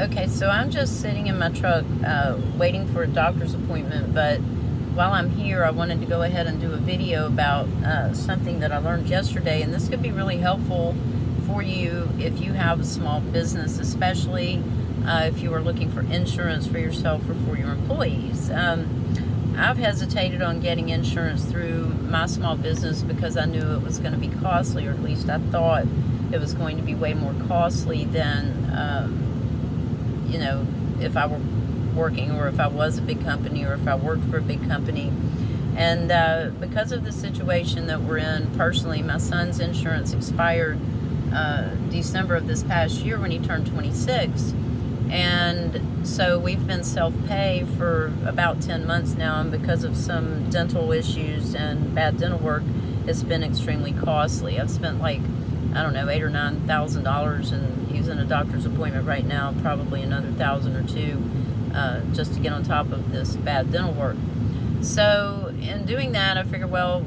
Okay, so I'm just sitting in my truck waiting for a doctor's appointment, but while I'm here, I wanted to go ahead and do a video about something that I learned yesterday, and this could be really helpful for you if you have a small business, especially if you are looking for insurance for yourself or for your employees. I've hesitated on getting insurance through my small business because I knew it was going to be costly, or at least I thought it was going to be way more costly than if I were working, or if I was a big company, or if I worked for a big company. And because of the situation that we're in personally, my son's insurance expired December of this past year when he turned 26. And so we've been self-pay for about 10 months now, and because of some dental issues and bad dental work, it's been extremely costly. I've spent like, I don't know, $8,000 or $9,000, and he's in a doctor's appointment right now, probably another $1,000 or $2,000 just to get on top of this bad dental work. So in doing that, I figured, well,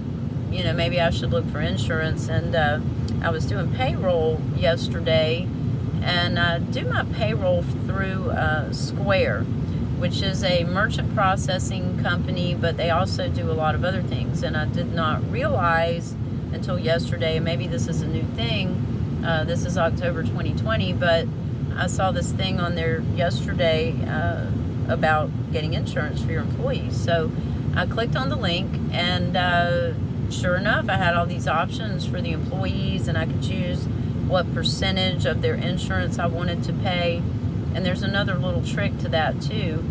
maybe I should look for insurance. And I was doing payroll yesterday, and I do my payroll through Square, which is a merchant processing company, but they also do a lot of other things. And I did not realize until yesterday, and maybe this is a new thing, this is October 2020, but I saw this thing on there yesterday about getting insurance for your employees. So I clicked on the link, and sure enough, I had all these options for the employees, and I could choose what percentage of their insurance I wanted to pay. And there's another little trick to that too.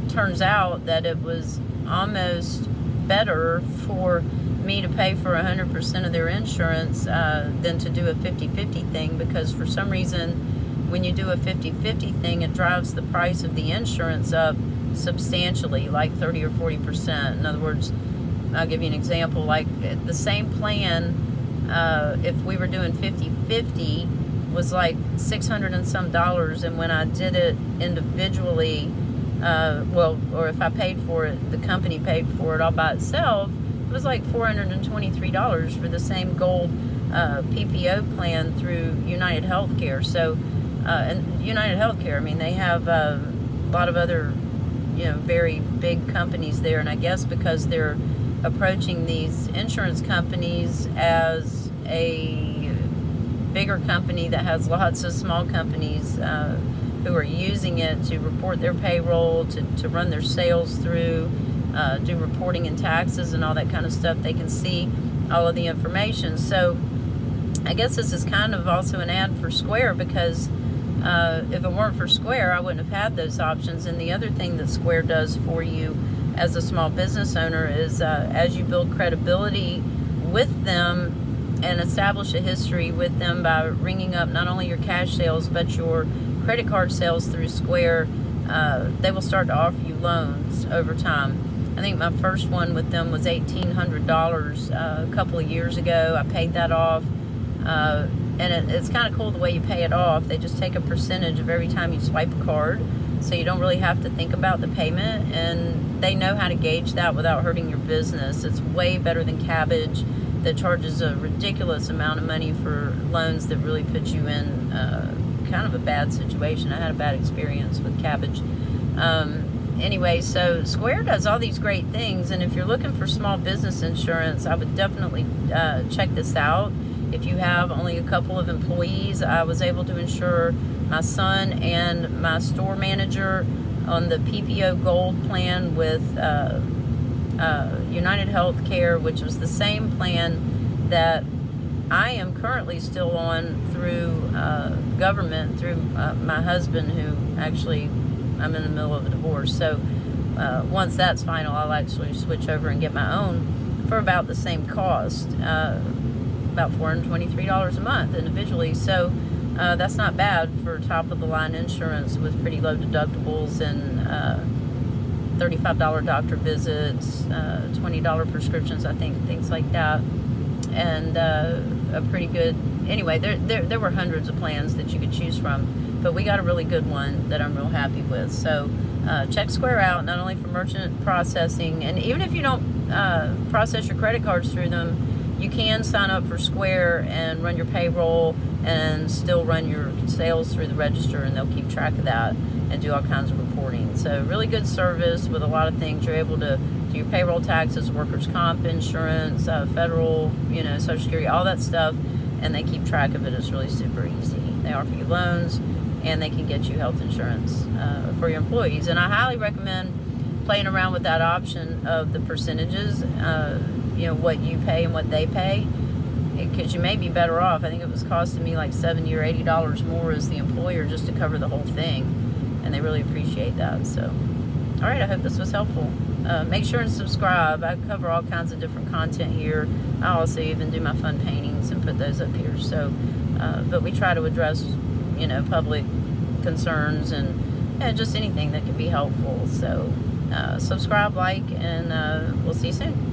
Turns out that it was almost better for me to pay for 100% of their insurance than to do a 50-50 thing, because for some reason when you do a 50-50 thing, it drives the price of the insurance up substantially, like 30 or 40%. In other words, I'll give you an example, like the same plan, if we were doing 50-50, was like $600 and some, and when I did it individually, or if I paid for it, the company paid for it all by itself, it was like $423 for the same gold PPO plan through United Healthcare. So, and United Healthcare, I mean, they have a lot of other, very big companies there. And I guess because they're approaching these insurance companies as a bigger company that has lots of small companies who are using it to report their payroll, to run their sales through, do reporting and taxes and all that kind of stuff, they can see all of the information. So I guess this is kind of also an ad for Square, because if it weren't for Square, I wouldn't have had those options. And the other thing that Square does for you as a small business owner is as you build credibility with them and establish a history with them by ringing up not only your cash sales but your credit card sales through Square, they will start to offer you loans over time. I think my first one with them was $1,800 a couple of years ago. I paid that off, and it's kind of cool the way you pay it off. They just take a percentage of every time you swipe a card, so you don't really have to think about the payment, and they know how to gauge that without hurting your business. It's way better than Cabbage, that charges a ridiculous amount of money for loans that really put you in kind of a bad situation. I had a bad experience with Cabbage. Anyway, so Square does all these great things, and if you're looking for small business insurance, I would definitely check this out. If you have only a couple of employees, I was able to insure my son and my store manager on the PPO Gold plan with United Healthcare, which was the same plan that I am currently still on through government, through my husband, who actually, I'm in the middle of a divorce. So once that's final, I'll actually switch over and get my own for about the same cost, about $423 a month individually. So that's not bad for top of the line insurance with pretty low deductibles and $35 doctor visits, $20 prescriptions, I think, things like that. And a pretty good, anyway, there were hundreds of plans that you could choose from, but we got a really good one that I'm real happy with. So check Square out, not only for merchant processing, and even if you don't process your credit cards through them, you can sign up for Square and run your payroll and still run your sales through the register, and they'll keep track of that and do all kinds of reporting. So really good service with a lot of things. You're able to do your payroll taxes, workers' comp insurance, federal, Social Security, all that stuff, and they keep track of it. It's really super easy. They offer you loans, and they can get you health insurance for your employees. And I highly recommend playing around with that option of the percentages, what you pay and what they pay, because you may be better off. I think it was costing me like $70 or $80 more as the employer just to cover the whole thing, and they really appreciate that. So, all right, I hope this was helpful. Make sure and subscribe. I cover all kinds of different content here. I also even do my fun paintings and put those up here. So, but we try to address, public concerns and just anything that can be helpful. So, subscribe, like, and we'll see you soon.